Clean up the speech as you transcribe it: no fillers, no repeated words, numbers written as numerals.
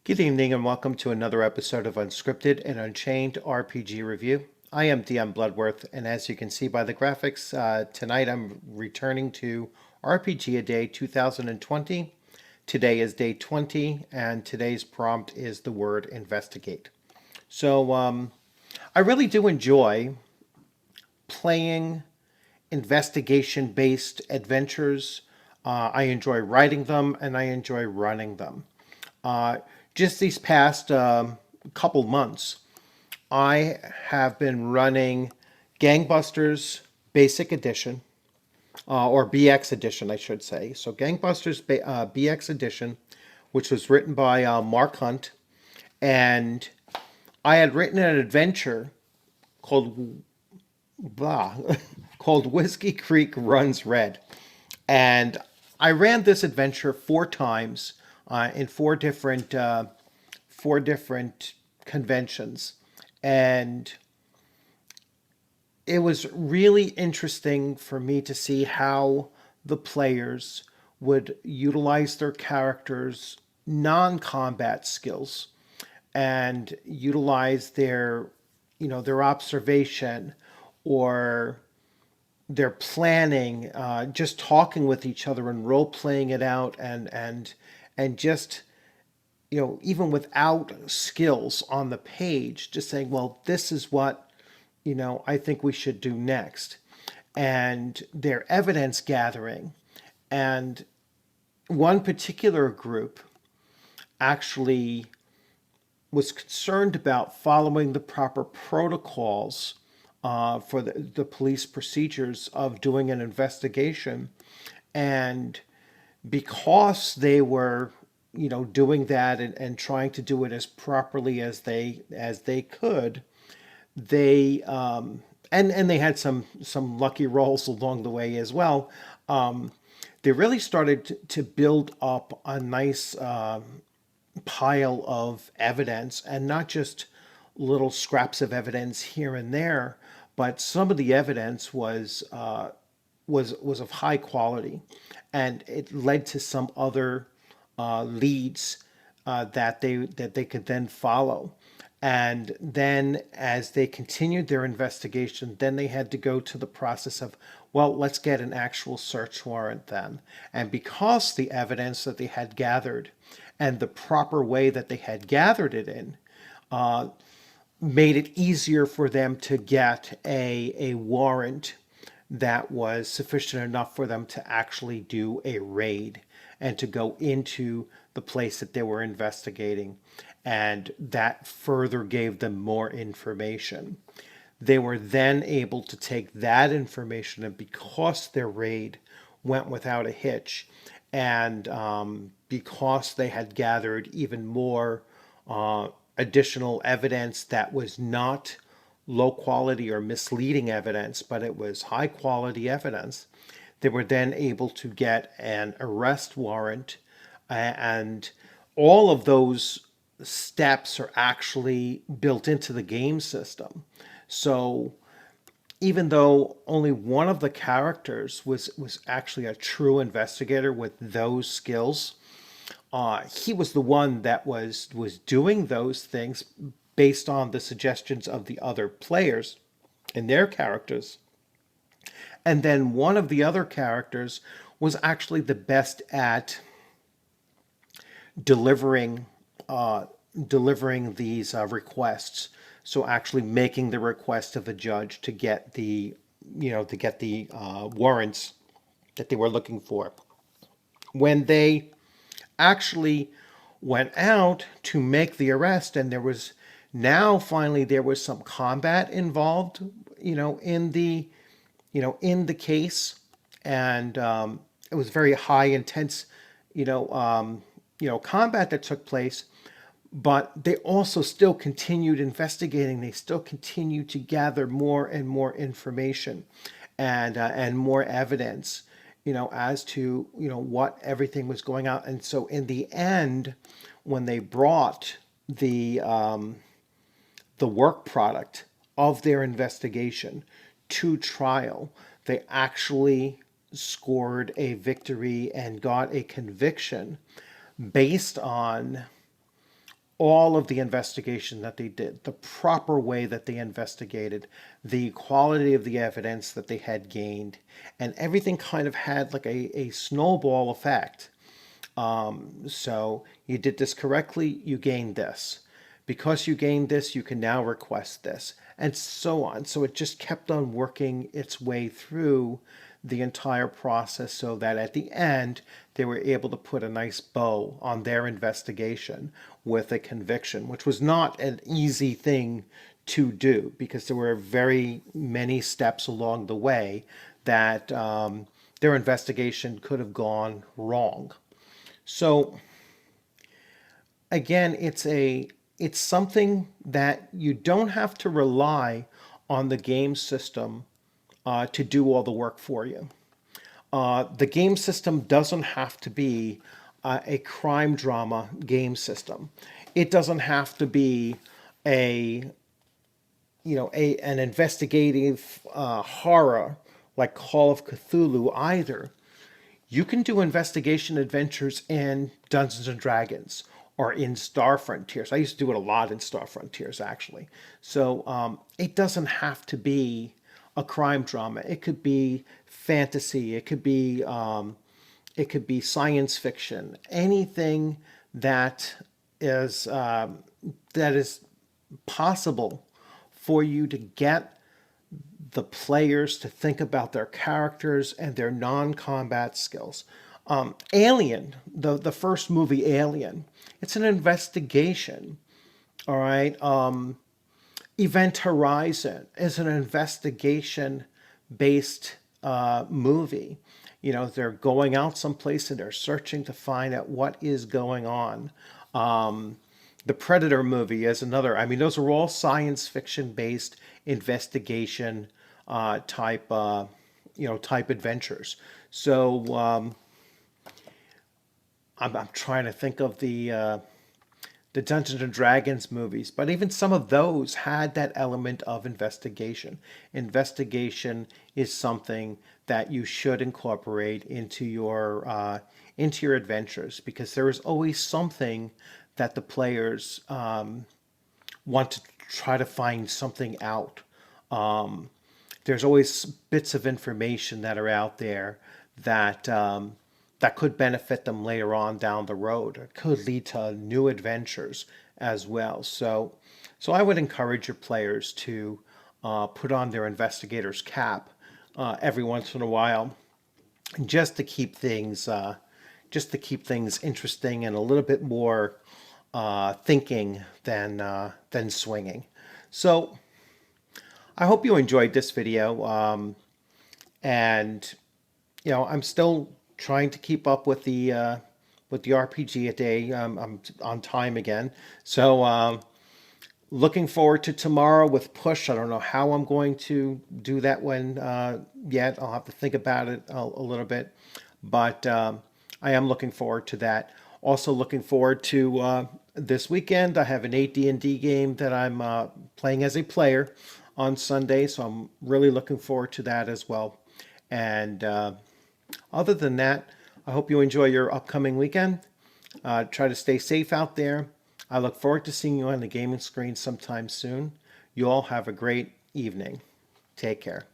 Good evening and welcome to another episode of Unscripted and Unchained RPG Review. I am DM Bloodworth, and as you can see by the graphics, tonight I'm returning to RPG A Day 2020. Today is day 20, and today's prompt is the word investigate. So I really do enjoy playing investigation-based adventures. I enjoy writing them, and I enjoy running them. Uh, just these past couple months, I have been running Gangbusters Basic Edition, or BX Edition, I should say. So Gangbusters BX Edition, which was written by Mark Hunt, and I had written an adventure called blah, called Whiskey Creek Runs Red, and I ran this adventure four times in four different conventions, and it was really interesting for me to see how the players would utilize their characters' non-combat skills and utilize their their observation or their planning, just talking with each other and role playing it out, and just even without skills on the page, just saying, well, this is what I think we should do next, and their evidence gathering. And one particular group actually was concerned about following the proper protocols for the police procedures of doing an investigation. And because they were, doing that and trying to do it as properly as they could, they and they had some lucky rolls along the way as well. They really started to build up a nice pile of evidence, and not just little scraps of evidence here and there, but some of the evidence was of high quality, and it led to some other leads that they could then follow. And then as they continued their investigation, then they had to go to the process of, well, let's get an actual search warrant then. And because the evidence that they had gathered and the proper way that they had gathered it in made it easier for them to get a warrant that was sufficient enough for them to actually do a raid and to go into the place that they were investigating. And that further gave them more information. They were then able to take that information, and because their raid went without a hitch, and because they had gathered even more additional evidence that was not low quality or misleading evidence, but it was high quality evidence, they were then able to get an arrest warrant. And all of those steps are actually built into the game system. So even though only one of the characters was actually a true investigator with those skills, he was the one that was doing those things based on the suggestions of the other players and their characters. And then one of the other characters was actually the best at delivering delivering these requests. So actually making the request to the judge to get the warrants that they were looking for. When they actually went out to make the arrest, and there was some combat involved, in the case, and it was very high intense, combat that took place. But they also still continued investigating. They still continued to gather more and more information, and more evidence, as to what everything was going on. And so in the end, when they brought the work product of their investigation to trial, they actually scored a victory and got a conviction based on all of the investigation that they did, the proper way that they investigated, the quality of the evidence that they had gained, and everything kind of had like a snowball effect. So you did this correctly, you gained this. Because you gained this, you can now request this, and so on. So it just kept on working its way through the entire process so that at the end, they were able to put a nice bow on their investigation with a conviction, which was not an easy thing to do because there were very many steps along the way that their investigation could have gone wrong. So again, it's something that you don't have to rely on the game system to do all the work for you. The game system doesn't have to be a crime drama game system. It doesn't have to be a an investigative horror like Call of Cthulhu either. You can do investigation adventures in Dungeons and Dragons or in Star Frontiers. I used to do it a lot in Star Frontiers, actually. So it doesn't have to be a crime drama. It could be fantasy. It could be science fiction. Anything that is possible for you to get the players to think about their characters and their non-combat skills. Alien, the first movie, Alien, it's an investigation. All right. Event Horizon is an investigation-based movie. You know, they're going out someplace and they're searching to find out what is going on. The Predator movie is another. I mean, those are all science fiction-based investigation type adventures. So I'm trying to think of the Dungeons and Dragons movies, but even some of those had that element of investigation. Investigation is something that you should incorporate into your adventures because there is always something that the players want to try to find something out. There's always bits of information that are out there that that could benefit them later on down the road. It could lead to new adventures as well. So I would encourage your players to put on their investigator's cap every once in a while, just to keep things interesting and a little bit more thinking than swinging. So I hope you enjoyed this video, and I'm still trying to keep up with the RPG a day. I'm on time again, so looking forward to tomorrow with Push. I don't know how I'm going to do that one yet. I'll have to think about it a little bit, but I am looking forward to that. Also looking forward to this weekend. I have an AD&D game that I'm playing as a player on Sunday, so I'm really looking forward to that as well. And other than that, I hope you enjoy your upcoming weekend. Try to stay safe out there. I look forward to seeing you on the gaming screen sometime soon. You all have a great evening. Take care.